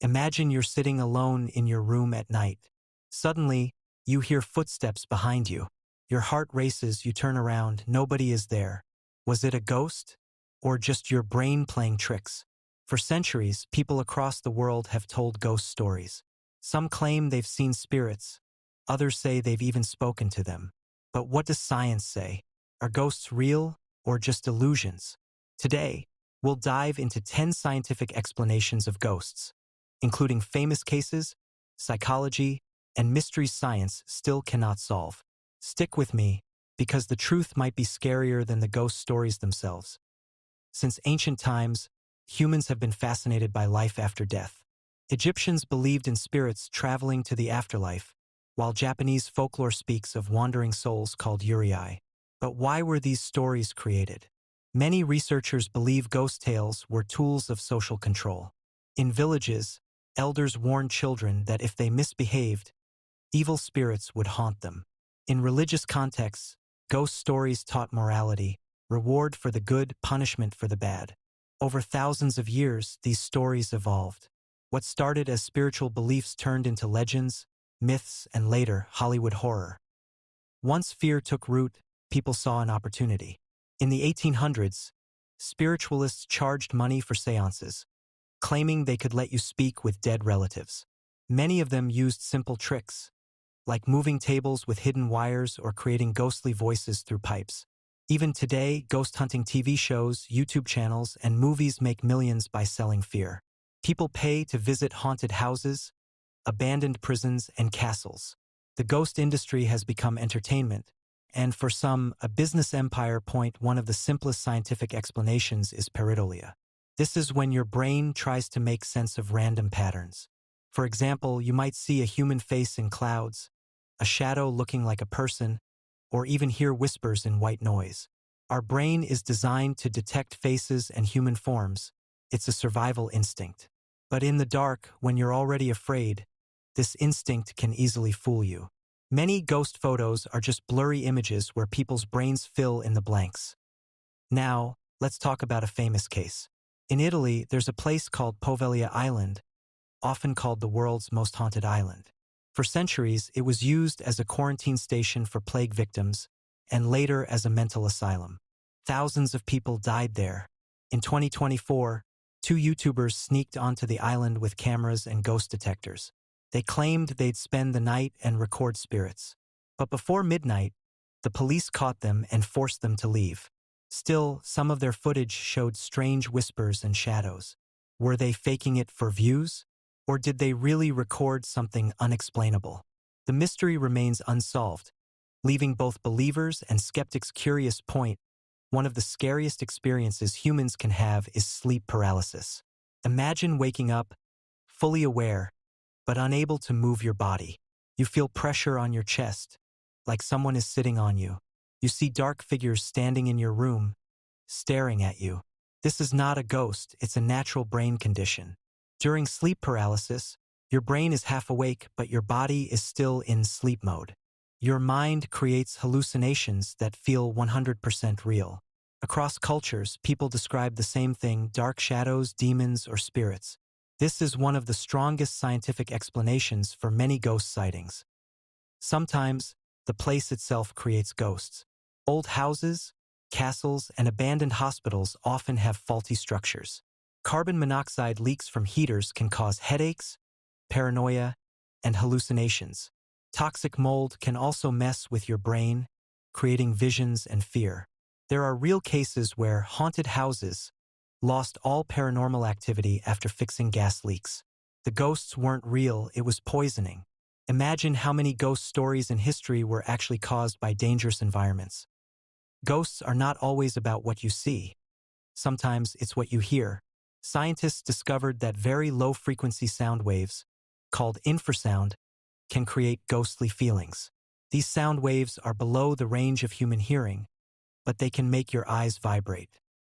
Imagine you're sitting alone in your room at night. Suddenly, you hear footsteps behind you. Your heart races, you turn around, nobody is there. Was it a ghost? Or just your brain playing tricks? For centuries, people across the world have told ghost stories. Some claim they've seen spirits. Others say they've even spoken to them. But what does science say? Are ghosts real or just illusions? Today, we'll dive into 10 scientific explanations of ghosts, including famous cases, psychology, and mysteries science still cannot solve. Stick with me, because the truth might be scarier than the ghost stories themselves. Since ancient times, humans have been fascinated by life after death. Egyptians believed in spirits traveling to the afterlife, while Japanese folklore speaks of wandering souls called yurei. But why were these stories created? Many researchers believe ghost tales were tools of social control. In villages, elders warned children that if they misbehaved, evil spirits would haunt them. In religious contexts, ghost stories taught morality, reward for the good, punishment for the bad. Over thousands of years, these stories evolved. What started as spiritual beliefs turned into legends, myths, and later, Hollywood horror. Once fear took root, people saw an opportunity. In the 1800s, spiritualists charged money for seances, claiming they could let you speak with dead relatives. Many of them used simple tricks, like moving tables with hidden wires or creating ghostly voices through pipes. Even today, ghost hunting TV shows, YouTube channels, and movies make millions by selling fear. People pay to visit haunted houses, abandoned prisons, and castles. The ghost industry has become entertainment, and for some, a business empire. One of the simplest scientific explanations is pareidolia. This is when your brain tries to make sense of random patterns. For example, you might see a human face in clouds, a shadow looking like a person, or even hear whispers in white noise. Our brain is designed to detect faces and human forms. It's a survival instinct. But in the dark, when you're already afraid, this instinct can easily fool you. Many ghost photos are just blurry images where people's brains fill in the blanks. Now, let's talk about a famous case. In Italy, there's a place called Poveglia Island, often called the world's most haunted island. For centuries, it was used as a quarantine station for plague victims, and later as a mental asylum. Thousands of people died there. In 2024, two YouTubers sneaked onto the island with cameras and ghost detectors. They claimed they'd spend the night and record spirits. But before midnight, the police caught them and forced them to leave. Still, some of their footage showed strange whispers and shadows. Were they faking it for views? Or did they really record something unexplainable? The mystery remains unsolved, leaving both believers and skeptics curious. One of the scariest experiences humans can have is sleep paralysis. Imagine waking up, fully aware, but unable to move your body. You feel pressure on your chest, like someone is sitting on you. You see dark figures standing in your room, staring at you. This is not a ghost, it's a natural brain condition. During sleep paralysis, your brain is half awake, but your body is still in sleep mode. Your mind creates hallucinations that feel 100% real. Across cultures, people describe the same thing: dark shadows, demons, or spirits. This is one of the strongest scientific explanations for many ghost sightings. Sometimes, the place itself creates ghosts. Old houses, castles, and abandoned hospitals often have faulty structures. Carbon monoxide leaks from heaters can cause headaches, paranoia, and hallucinations. Toxic mold can also mess with your brain, creating visions and fear. There are real cases where haunted houses lost all paranormal activity after fixing gas leaks. The ghosts weren't real, it was poisoning. Imagine how many ghost stories in history were actually caused by dangerous environments. Ghosts are not always about what you see. Sometimes it's what you hear. Scientists discovered that very low-frequency sound waves, called infrasound, can create ghostly feelings. These sound waves are below the range of human hearing, but they can make your eyes vibrate.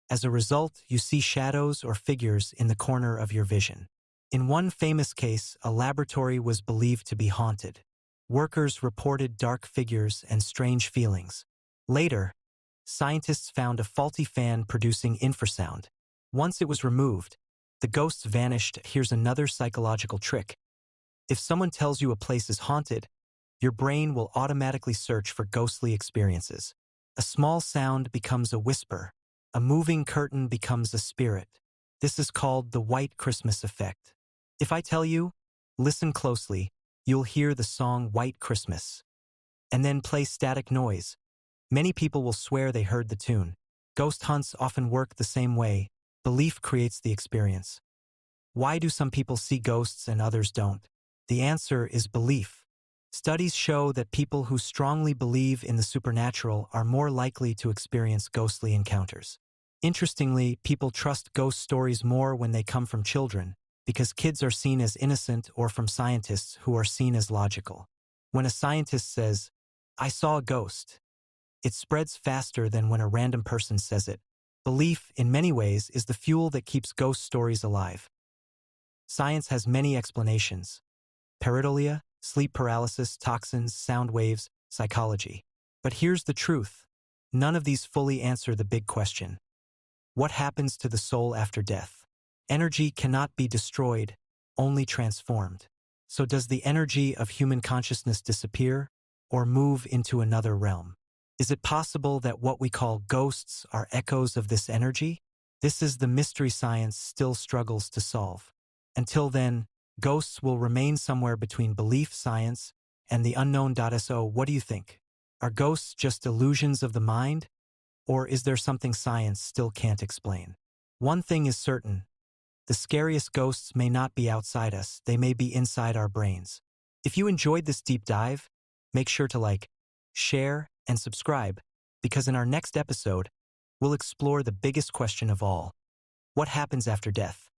As a result, you see shadows or figures in the corner of your vision. In one famous case, a laboratory was believed to be haunted. Workers reported dark figures and strange feelings. Later, scientists found a faulty fan producing infrasound. Once it was removed, The ghosts vanished. Here's another psychological trick. If someone tells you a place is haunted, your brain will automatically search for ghostly experiences. A small sound becomes a whisper. A moving curtain becomes a spirit. This is called the white Christmas effect. If I tell you, listen closely, you'll hear the song White Christmas, and then play static noise. Many people will swear they heard the tune. Ghost hunts often work the same way. Belief creates the experience. Why do some people see ghosts and others don't? The answer is belief. Studies show that people who strongly believe in the supernatural are more likely to experience ghostly encounters. Interestingly, people trust ghost stories more when they come from children, because kids are seen as innocent, or from scientists who are seen as logical. When a scientist says, "I saw a ghost," it spreads faster than when a random person says it. Belief, in many ways, is the fuel that keeps ghost stories alive. Science has many explanations: pareidolia, sleep paralysis, toxins, sound waves, psychology. But here's the truth. None of these fully answer the big question. What happens to the soul after death? Energy cannot be destroyed, only transformed. So does the energy of human consciousness disappear or move into another realm? Is it possible that what we call ghosts are echoes of this energy? This is the mystery science still struggles to solve. Until then, ghosts will remain somewhere between belief science and the unknown. So what do you think? Are ghosts just illusions of the mind? Or is there something science still can't explain? One thing is certain. The scariest ghosts may not be outside us, they may be inside our brains. If you enjoyed this deep dive, make sure to like, share, and subscribe, because in our next episode, we'll explore the biggest question of all. What happens after death?